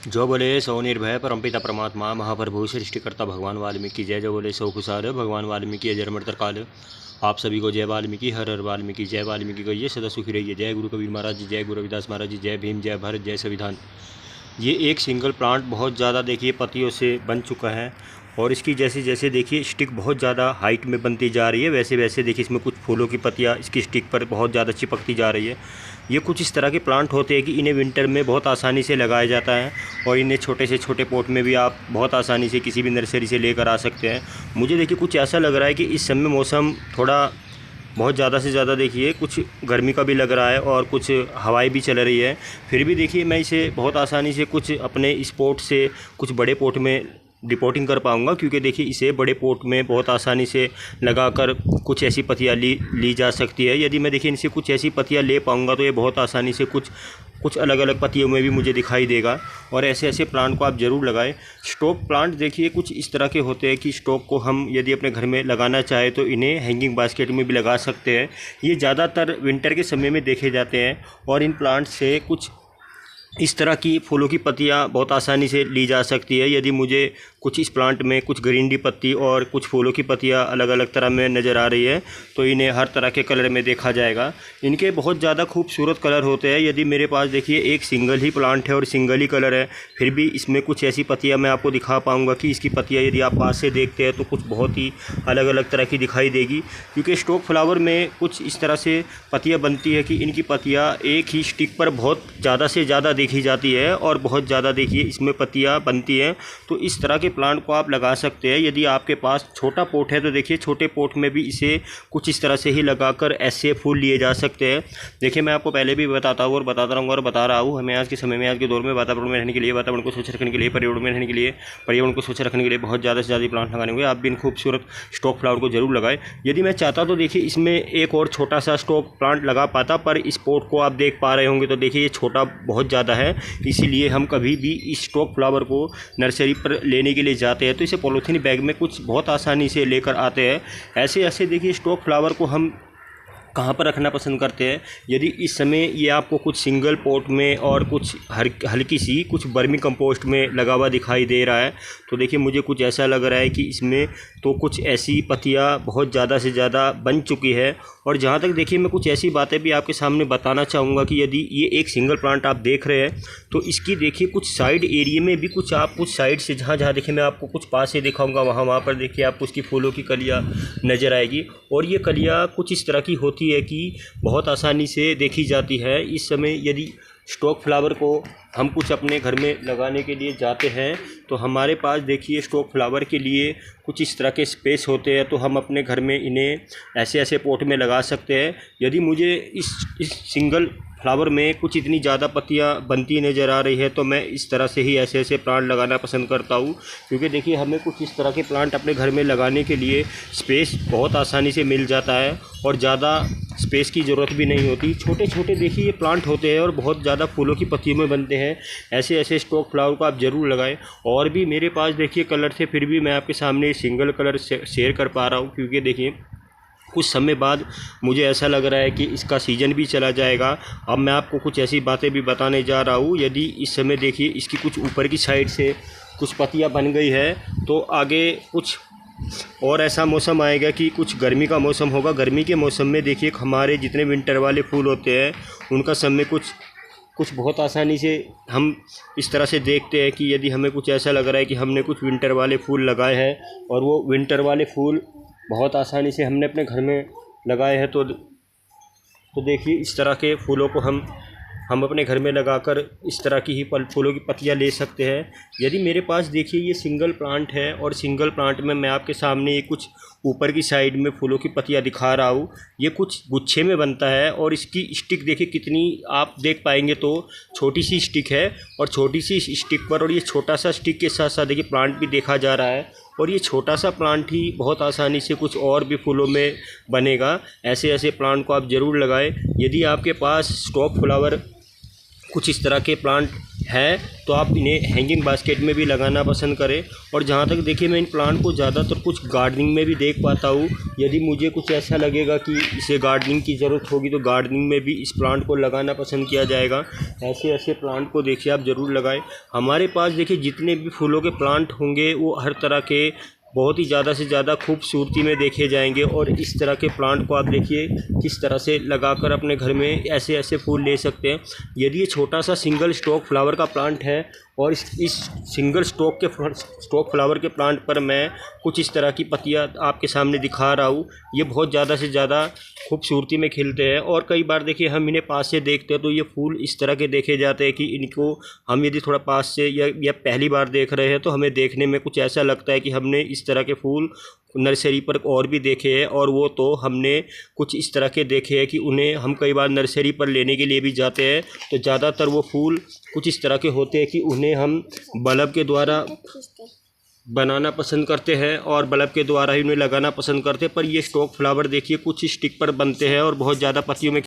जो बोले सो निर्भय परमपिता परमात्मा महाप्रभु सृष्टिकर्ता भगवान वाल्मीकि जय। जो बोले सो खुशाल भगवान वाल्मीकि अजर मर्तर काल। आप सभी को जय वाल्मीकि, हर हर वाल्मीकि, जय वाल्मीकि कहिए सदा सुखी रहिए। जय गुरु कबीर महाराज जी, जय गुरु रविदास महाराज जी, जय भीम, जय भारत, जय संविधान। ये एक सिंगल प्लांट बहुत ज़्यादा देखिए पत्तियों से बन चुका है और इसकी जैसे जैसे देखिए स्टिक बहुत ज़्यादा हाइट में बनती जा रही है, वैसे वैसे देखिए इसमें कुछ फूलों की पत्तियाँ इसकी स्टिक पर बहुत ज़्यादा चिपकती जा रही है। ये कुछ इस तरह के प्लांट होते हैं कि इन्हें विंटर में बहुत आसानी से लगाया जाता है और इन्हें छोटे से छोटे पॉट में भी आप बहुत आसानी से किसी भी नर्सरी से लेकर आ सकते हैं। मुझे देखिए कुछ ऐसा लग रहा है कि इस समय मौसम थोड़ा बहुत ज़्यादा से ज़्यादा देखिए कुछ गर्मी का भी लग रहा है और कुछ हवाएं भी चल रही है। फिर भी देखिए मैं इसे बहुत आसानी से कुछ अपने इस पॉट से कुछ बड़े पॉट में डिपोटिंग कर पाऊँगा, क्योंकि देखिए इसे बड़े पॉट में बहुत आसानी से लगाकर कुछ ऐसी पत्तियाँ ली जा सकती है। यदि मैं देखिए इनसे कुछ ऐसी पत्तियाँ ले पाऊँगा तो ये बहुत आसानी से कुछ अलग अलग पत्तियों में भी मुझे दिखाई देगा। और ऐसे ऐसे प्लांट को आप ज़रूर लगाएं। स्टॉक प्लांट देखिए कुछ इस तरह के होते हैं कि स्टॉक को हम यदि अपने घर में लगाना चाहें तो इन्हें हैंगिंग बास्केट में भी लगा सकते हैं। ये ज़्यादातर विंटर के समय में देखे जाते हैं और इन प्लांट से कुछ इस तरह की फूलों की पत्तियां बहुत आसानी से ली जा सकती है। यदि मुझे कुछ इस प्लांट में कुछ ग्रीनरी पत्ती और कुछ फूलों की पत्तियां अलग अलग तरह में नज़र आ रही है तो इन्हें हर तरह के कलर में देखा जाएगा। इनके बहुत ज़्यादा खूबसूरत कलर होते हैं। यदि मेरे पास देखिए एक सिंगल ही प्लांट है और सिंगल ही कलर है, फिर भी इसमें कुछ ऐसी पत्तियाँ मैं आपको दिखा पाऊँगा कि इसकी पत्तियाँ यदि आप पास से देखते हैं तो कुछ बहुत ही अलग अलग तरह की दिखाई देगी। क्योंकि स्टॉक फ्लावर में कुछ इस तरह से पत्तियाँ बनती है कि इनकी पत्तियाँ एक ही स्टिक पर बहुत ज़्यादा से ज़्यादा देखी जाती है और बहुत ज़्यादा देखिए इसमें पत्तियाँ बनती हैं। तो इस तरह के प्लांट को आप लगा सकते हैं। यदि आपके पास छोटा पोट है तो देखिए छोटे पोट में भी इसे कुछ इस तरह से ही लगाकर ऐसे फूल लिए जा सकते हैं। देखिए मैं आपको पहले भी बताता हूँ और बताता रहूँगा और बता रहा हूँ, हमें आज के समय में, आज के दौर में वातावरण में रहने के लिए, वातावरण को स्वच्छ रखने के लिए, पर्यावरण में रहने के लिए, पर्यावरण को स्वच्छ रखने के लिए बहुत ज़्यादा से ज़्यादा प्लांट लगाने होंगे। आप भी इन खूबसूरत स्टॉक फ्लावर को जरूर लगाएं। यदि मैं चाहता तो देखिए इसमें एक और छोटा सा स्टॉक प्लांट लगा पाता, पर इस पोट को आप देख पा रहे होंगे तो देखिए ये छोटा बहुत ज़्यादा है। इसीलिए हम कभी भी इस स्टॉक फ्लावर को नर्सरी पर लेने के लिए जाते हैं तो इसे पॉलीथीन बैग में कुछ बहुत आसानी से लेकर आते हैं। ऐसे ऐसे देखिए स्टॉक फ्लावर को हम कहाँ पर रखना पसंद करते हैं। यदि इस समय ये आपको कुछ सिंगल पॉट में और कुछ हल्की सी कुछ वर्मी कंपोस्ट में लगा हुआ दिखाई दे रहा है तो देखिए मुझे कुछ ऐसा लग रहा है कि इसमें तो कुछ ऐसी पत्तियाँ बहुत ज़्यादा से ज़्यादा बन चुकी है। और जहाँ तक देखिए मैं कुछ ऐसी बातें भी आपके सामने बताना चाहूँगा कि यदि ये एक सिंगल प्लांट आप देख रहे हैं तो इसकी देखिए कुछ साइड एरिया में भी कुछ आप कुछ साइड से जहाँ जहाँ देखिए मैं आपको कुछ पास से दिखाऊँगा वहाँ पर देखिए आपको उसकी फूलों की कलियाँ नज़र आएगी। और ये कलियाँ कुछ इस तरह की होती है कि बहुत आसानी से देखी जाती है। इस समय यदि स्टॉक फ्लावर को हम कुछ अपने घर में लगाने के लिए जाते हैं तो हमारे पास देखिए स्टॉक फ्लावर के लिए कुछ इस तरह के स्पेस होते हैं तो हम अपने घर में इन्हें ऐसे ऐसे पॉट में लगा सकते हैं। यदि मुझे इस सिंगल फ्लावर में कुछ इतनी ज़्यादा पत्तियाँ बनती नज़र आ रही है तो मैं इस तरह से ही ऐसे ऐसे प्लांट लगाना पसंद करता हूँ। क्योंकि देखिए हमें कुछ इस तरह के प्लांट अपने घर में लगाने के लिए स्पेस बहुत आसानी से मिल जाता है और ज़्यादा स्पेस की ज़रूरत भी नहीं होती। छोटे छोटे देखिए ये प्लांट होते हैं और बहुत ज़्यादा फूलों की पत्तियों में बनते हैं। ऐसे ऐसे स्टॉक फ्लावर को आप ज़रूर लगाएं। और भी मेरे पास देखिए कलर थे, फिर भी मैं आपके सामने सिंगल कलर शेयर कर पा रहा हूँ क्योंकि देखिए कुछ समय बाद मुझे ऐसा लग रहा है कि इसका सीज़न भी चला जाएगा। अब मैं आपको कुछ ऐसी बातें भी बताने जा रहा हूँ। यदि इस समय देखिए इसकी कुछ ऊपर की साइड से कुछ पत्तियाँ बन गई है तो आगे कुछ और ऐसा मौसम आएगा कि कुछ गर्मी का मौसम होगा। गर्मी के मौसम में देखिए हमारे जितने विंटर वाले फूल होते हैं उनका समय कुछ बहुत आसानी से हम इस तरह से देखते हैं कि यदि हमें कुछ ऐसा लग रहा है कि हमने कुछ विंटर वाले फूल लगाए हैं और वो विंटर वाले फूल बहुत आसानी से हमने अपने घर में लगाए हैं तो देखिए इस तरह के फूलों को हम अपने घर में लगाकर इस तरह की ही फूलों की पत्तियां ले सकते हैं। यदि मेरे पास देखिए ये सिंगल प्लांट है और सिंगल प्लांट में मैं आपके सामने ये कुछ ऊपर की साइड में फूलों की पत्तियां दिखा रहा हूँ। ये कुछ गुच्छे में बनता है और इसकी स्टिक देखिए कितनी आप देख पाएंगे तो छोटी सी स्टिक है और छोटी सी स्टिक पर और ये छोटा सा स्टिक के साथ साथ देखिए प्लांट भी देखा जा रहा है और ये छोटा सा प्लांट ही बहुत आसानी से कुछ और भी फूलों में बनेगा। ऐसे ऐसे प्लांट को आप ज़रूर लगाएं। यदि आपके पास स्टॉक फ्लावर कुछ इस तरह के प्लांट हैं तो आप इन्हें हैंगिंग बास्केट में भी लगाना पसंद करें। और जहाँ तक देखिए मैं इन प्लांट को ज़्यादातर कुछ गार्डनिंग में भी देख पाता हूँ। यदि मुझे कुछ ऐसा लगेगा कि इसे गार्डनिंग की ज़रूरत होगी तो गार्डनिंग में भी इस प्लांट को लगाना पसंद किया जाएगा। ऐसे ऐसे प्लांट को देखिए आप ज़रूर लगाएं। हमारे पास देखिए जितने भी फूलों के प्लांट होंगे वो हर तरह के बहुत ही ज़्यादा से ज़्यादा खूबसूरती में देखे जाएंगे। और इस तरह के प्लांट को आप देखिए किस तरह से लगाकर अपने घर में ऐसे ऐसे फूल ले सकते हैं। यदि ये छोटा सा सिंगल स्टॉक फ्लावर का प्लांट है और इस सिंगल स्टॉक फ्लावर के प्लांट पर मैं कुछ इस तरह की पत्तियां आपके सामने दिखा रहा हूँ। ये बहुत ज़्यादा से ज़्यादा खूबसूरती में खिलते हैं। और कई बार देखिए हम इन्हें पास से देखते हैं तो ये फूल इस तरह के देखे जाते हैं कि इनको हम यदि थोड़ा पास से या पहली बार देख रहे हैं तो हमें देखने में कुछ ऐसा लगता है कि हमने इस तरह के फूल नर्सरी पर और भी देखे हैं। और वो तो हमने कुछ इस तरह के देखे हैं कि उन्हें हम कई बार नर्सरी पर लेने के लिए भी जाते हैं तो ज़्यादातर वो फूल कुछ इस तरह के होते हैं कि उन्हें हम बल्ब के द्वारा बनाना पसंद करते हैं और बल्ब के द्वारा ही उन्हें लगाना पसंद करते हैं। पर ये स्टॉक फ्लावर देखिए कुछ स्टिक पर बनते हैं और बहुत ज़्यादा पत्तियों में